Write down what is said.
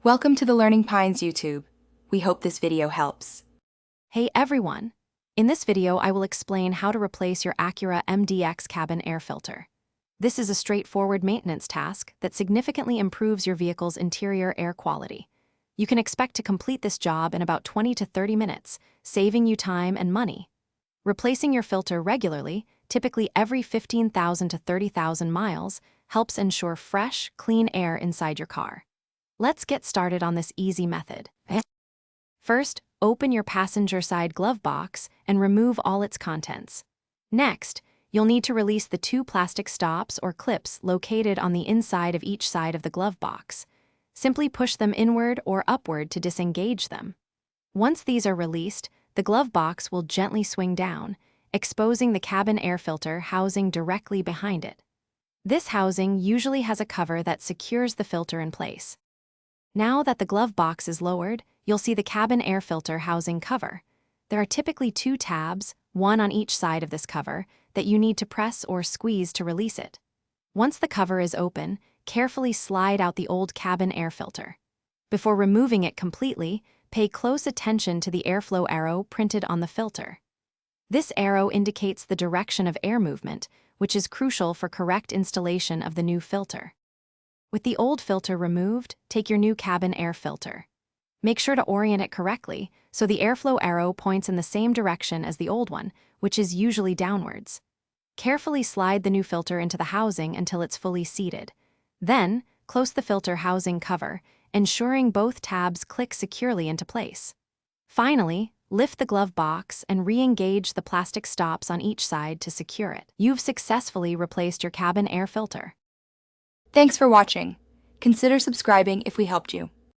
Welcome to the Learning Pines YouTube. We hope this video helps. Hey everyone! In this video, I will explain how to replace your Acura MDX cabin air filter. This is a straightforward maintenance task that significantly improves your vehicle's interior air quality. You can expect to complete this job in about 20 to 30 minutes, saving you time and money. Replacing your filter regularly, typically every 15,000 to 30,000 miles, helps ensure fresh, clean air inside your car. Let's get started on this easy method. First, open your passenger side glove box and remove all its contents. Next, you'll need to release the two plastic stops or clips located on the inside of each side of the glove box. Simply push them inward or upward to disengage them. Once these are released, the glove box will gently swing down, exposing the cabin air filter housing directly behind it. This housing usually has a cover that secures the filter in place. Now that the glove box is lowered, you'll see the cabin air filter housing cover. There are typically two tabs, one on each side of this cover, that you need to press or squeeze to release it. Once the cover is open, carefully slide out the old cabin air filter. Before removing it completely, pay close attention to the airflow arrow printed on the filter. This arrow indicates the direction of air movement, which is crucial for correct installation of the new filter. With the old filter removed, take your new cabin air filter. Make sure to orient it correctly so the airflow arrow points in the same direction as the old one, which is usually downwards. Carefully slide the new filter into the housing until it's fully seated. Then, close the filter housing cover, ensuring both tabs click securely into place. Finally, lift the glove box and re-engage the plastic stops on each side to secure it. You've successfully replaced your cabin air filter. Thanks for watching. Consider subscribing if we helped you.